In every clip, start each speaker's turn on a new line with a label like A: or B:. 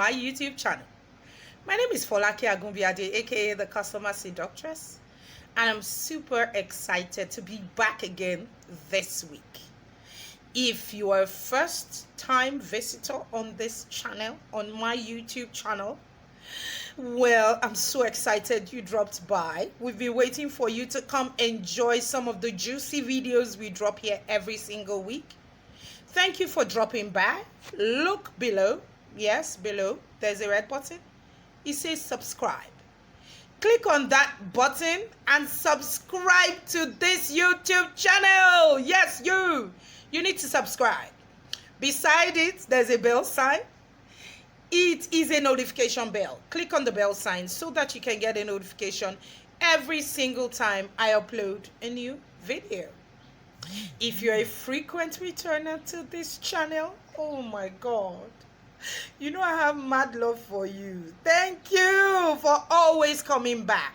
A: my YouTube channel. My name is Folake Agunbiade, aka the Customer Seductress, and I'm super excited to be back again this week. If you are a first-time visitor on this channel, on my YouTube channel, well, I'm so excited you dropped by. We've been waiting for you to come enjoy some of the juicy videos we drop here every single week. Thank you for dropping by. Look below. Yes, below. There's a red button. It says subscribe. Click on that button and subscribe to this YouTube channel. Yes, you need to subscribe. Beside it, there's a bell sign. It is a notification bell. Click on the bell sign so that you can get a notification every single time I upload a new video. If you're a frequent returner to this channel, oh my God, you know I have mad love for you. Thank you for always coming back.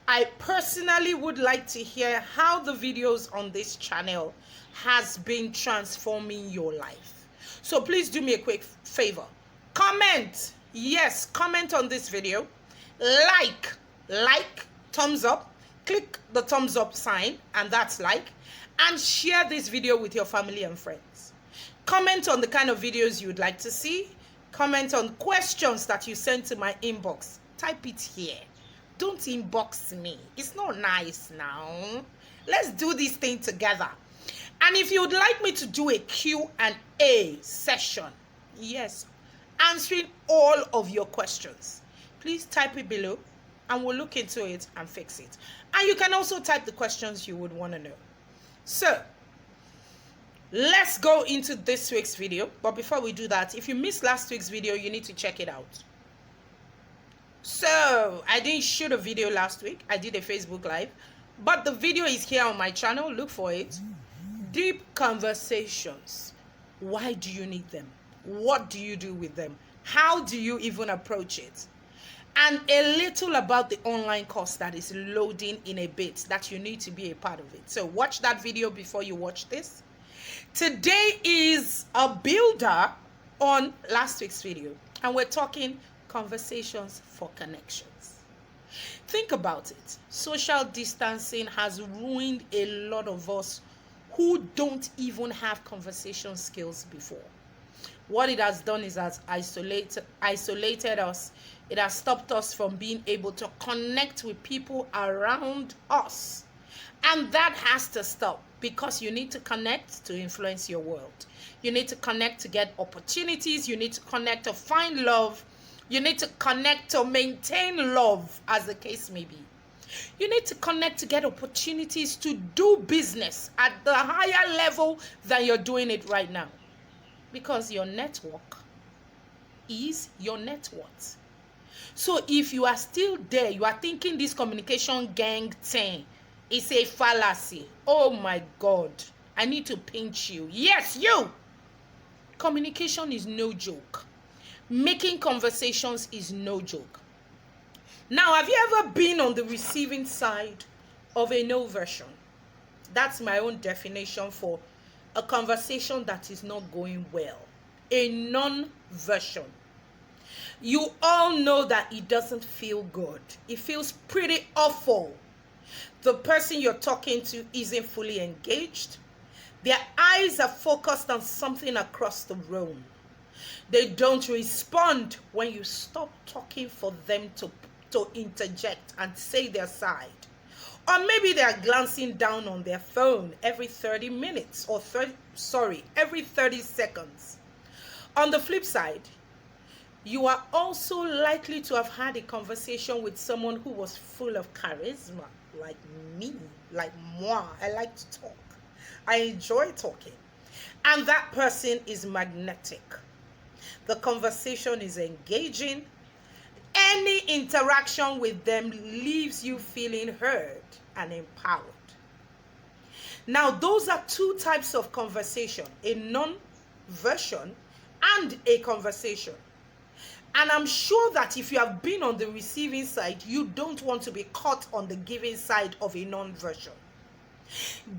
A: I personally would like to hear how the videos on this channel has been transforming your life. So please do me a quick favor. Comment. Yes, comment on this video. Like, thumbs up. Click the thumbs up sign, and that's like. And share this video with your family and friends. Comment on the kind of videos you would like to see. Comment on questions that you send to my inbox. Type it here. Don't inbox me. It's not nice now. Let's do this thing together. And if you would like me to do a Q&A session, yes, answering all of your questions, please type it below and we'll look into it and fix it. And you can also type the questions you would want to know. So, let's go into this week's video. But before we do that, if you missed last week's video, you need to check it out. So, I didn't shoot a video last week. I did a Facebook Live. But the video is here on my channel. Look for it. Deep conversations. Why do you need them? What do you do with them? How do you even approach it? And a little about the online course that is loading in a bit that you need to be a part of it. So watch that video before you watch this. Today is a builder on last week's video. And we're talking conversations for connections. Think about it. Social distancing has ruined a lot of us who don't even have conversation skills before. What it has done is has isolated us. It has stopped us from being able to connect with people around us. And that has to stop, because you need to connect to influence your world. You need to connect to get opportunities. You need to connect to find love. You need to connect to maintain love, as the case may be. You need to connect to get opportunities to do business at the higher level than you're doing it right now. Because your network is your net worth. So if you are still there, you are thinking this communication gang thing is a fallacy. Oh my God, I need to pinch you. Yes, you. Communication is no joke. Making conversations is no joke. Now, have you ever been on the receiving side of a no version? That's my own definition for a conversation that is not going well. A non-version. You all know that it doesn't feel good. It feels pretty awful. The person you're talking to isn't fully engaged. Their eyes are focused on something across the room. They don't respond when you stop talking for them to interject and say their side. Or maybe they are glancing down on their phone every 30 minutes or every 30 seconds. On the flip side, you are also likely to have had a conversation with someone who was full of charisma, like me, like moi. I like to talk. I enjoy talking. And that person is magnetic. The conversation is engaging. Any interaction with them leaves you feeling heard and empowered. Now, those are two types of conversation, a non-version and a conversation. And I'm sure that if you have been on the receiving side, you don't want to be caught on the giving side of a non-version.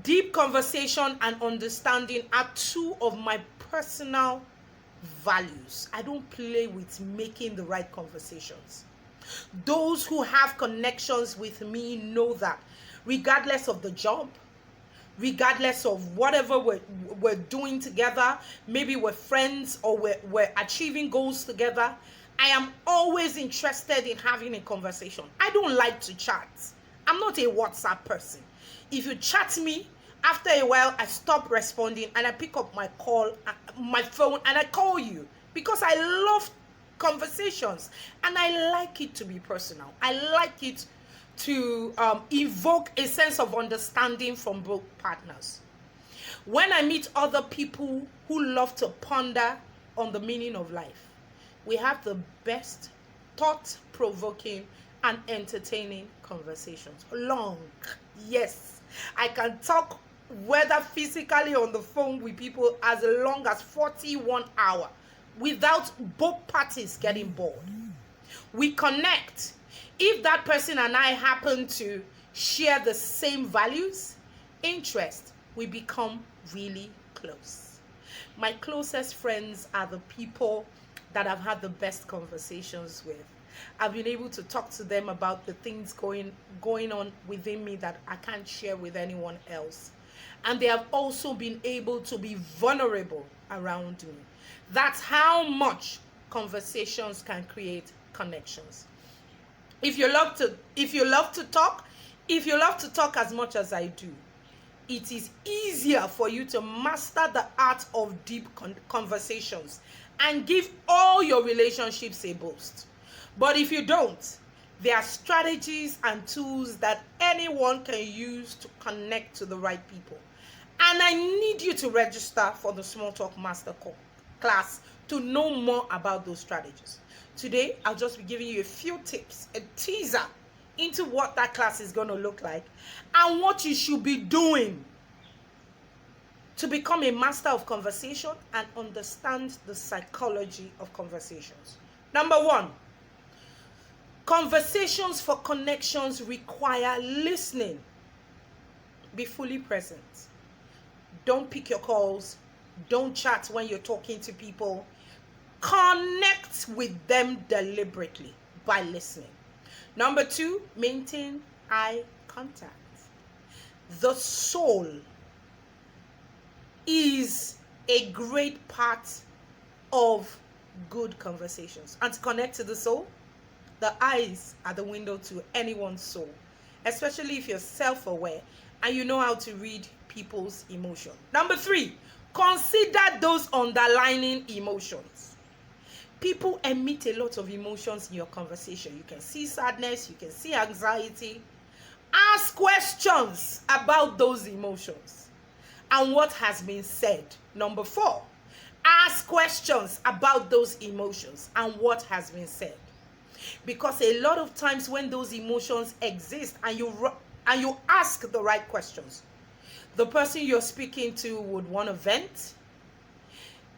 A: Deep conversation and understanding are two of my personal values. I don't play with making the right conversations. Those who have connections with me know that regardless of the job, regardless of whatever we're doing together, maybe we're friends or we're achieving goals together, I am always interested in having a conversation. I don't like to chat. I'm not a WhatsApp person. If you chat me, after a while, I stop responding and I pick up my phone, and I call you because I love conversations and I like it to be personal. I like it to evoke a sense of understanding from both partners. When I meet other people who love to ponder on the meaning of life, we have the best thought-provoking and entertaining conversations. Long, yes. I can talk whether physically on the phone with people as long as 41 hours without both parties getting bored. We connect. If that person and I happen to share the same values, interest, we become really close. My closest friends are the people that I've had the best conversations with. I've been able to talk to them about the things going on within me that I can't share with anyone else. And they have also been able to be vulnerable around me. That's how much conversations can create connections. If you love to talk as much as I do, it is easier for you to master the art of deep conversations and give all your relationships a boost. But if you don't, there are strategies and tools that anyone can use to connect to the right people. And I need you to register for the Small Talk Master class to know more about those strategies. Today, I'll just be giving you a few tips, a teaser into what that class is going to look like and what you should be doing to become a master of conversation and understand the psychology of conversations. Number one, conversations for connections require listening. Be fully present. Don't pick your calls. Don't chat when you're talking to people. Connect with them deliberately by listening. Number two, maintain eye contact. The soul is a great part of good conversations. And to connect to the soul, the eyes are the window to anyone's soul, especially if you're self-aware and you know how to read people's emotion. Number three, consider those underlying emotions. People emit a lot of emotions in your conversation. You can see sadness, you can see anxiety. Ask questions about those emotions and what has been said. Number four, ask questions about those emotions and what has been said. Because a lot of times when those emotions exist and you ask the right questions, the person you're speaking to would want to vent.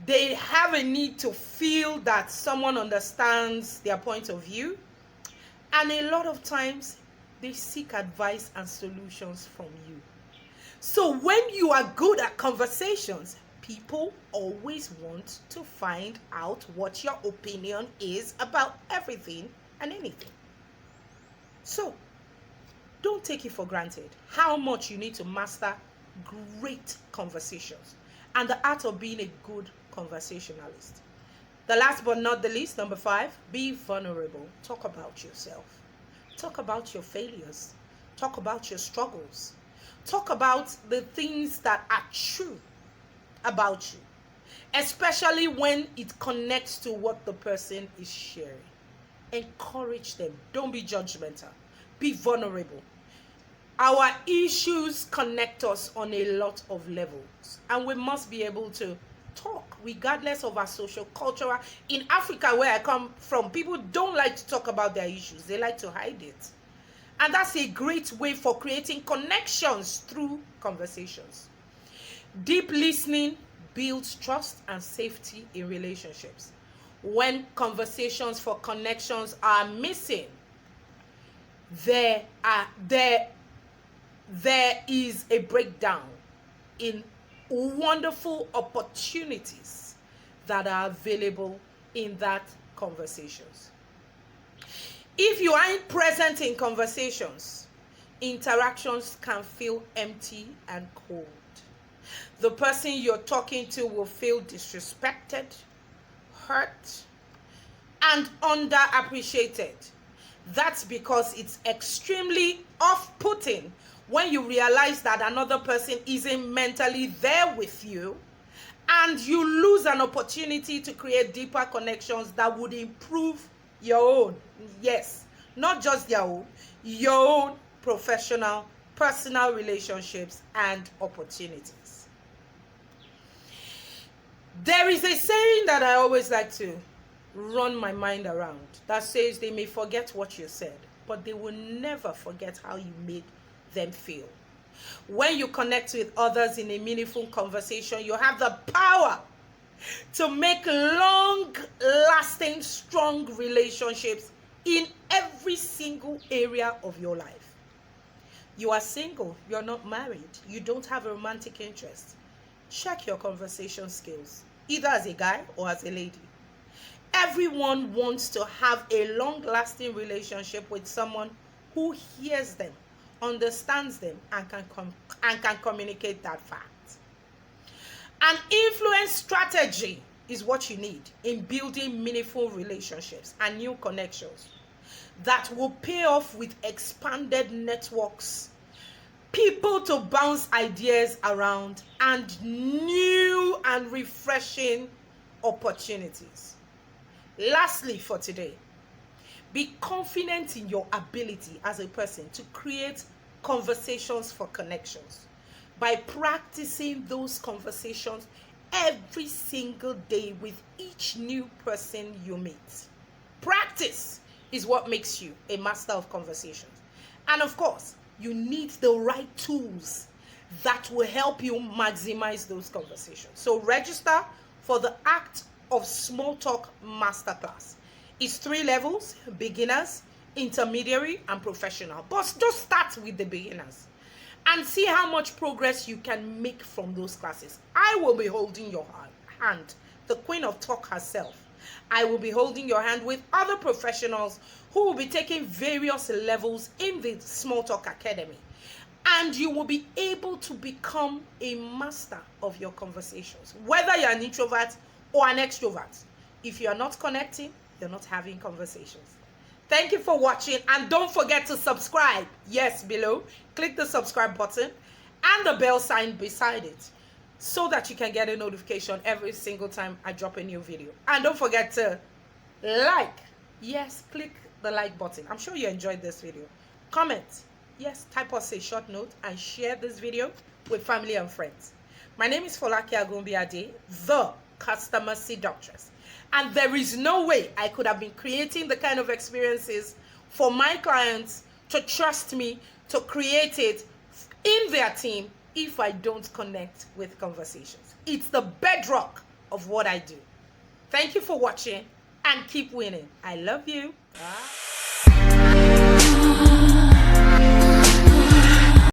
A: They have a need to feel that someone understands their point of view. And a lot of times, they seek advice and solutions from you. So when you are good at conversations, people always want to find out what your opinion is about everything and anything. So don't take it for granted how much you need to master great conversations and the art of being a good conversationalist. The last but not the least, number five, be vulnerable. Talk about yourself. Talk about your failures. Talk about your struggles. Talk about the things that are true about you, especially when it connects to what the person is sharing. Encourage them. Don't be judgmental. Be vulnerable. Our issues connect us on a lot of levels, and we must be able to talk regardless of our social culture. In Africa, where I come from, people don't like to talk about their issues. They like to hide it. And that's a great way for creating connections through conversations. Deep listening builds trust and safety in relationships. When conversations for connections are missing, there is a breakdown in wonderful opportunities that are available in that conversations. If you aren't present in conversations, interactions can feel empty and cold. The person you're talking to will feel disrespected, hurt, and underappreciated. That's because it's extremely off-putting when you realize that another person isn't mentally there with you, and you lose an opportunity to create deeper connections that would improve your own. Yes, not just their own, your own professional, personal relationships and opportunities. There is a saying that I always like to run my mind around that says they may forget what you said, but they will never forget how you made them feel. When you connect with others in a meaningful conversation, you have the power to make long-lasting, strong relationships in every single area of your life. You are single, you're not married, you don't have a romantic interest. Check your conversation skills, either as a guy or as a lady. Everyone wants to have a long-lasting relationship with someone who hears them, understands them, and can communicate that fact. An influence strategy is what you need in building meaningful relationships and new connections that will pay off with expanded networks, people to bounce ideas around, and new and refreshing opportunities. Lastly, for today, be confident in your ability as a person to create conversations for connections by practicing those conversations every single day with each new person you meet. Practice is what makes you a master of conversations. And of course, you need the right tools that will help you maximize those conversations. So register for the Act of Small Talk Masterclass. It's 3 levels: beginners, intermediary, and professional. But just start with the beginners and see how much progress you can make from those classes. I will be holding your hand, the Queen of Talk herself. I will be holding your hand with other professionals who will be taking various levels in the Small Talk Academy. And you will be able to become a master of your conversations, whether you're an introvert or an extrovert. If you're not connecting, you're not having conversations. Thank you for watching, and don't forget to subscribe. Yes, below, click the subscribe button and the bell sign beside it so that you can get a notification every single time I drop a new video. And don't forget to like. Yes, click the like button. I'm sure you enjoyed this video. Comment. Yes, type us a short note and share this video with family and friends. My name is Folake Agumbiade, the Customer Seductress. And there is no way I could have been creating the kind of experiences for my clients to trust me to create it in their team if I don't connect with conversations. It's the bedrock of what I do. Thank you for watching and keep winning. I love you. Bye.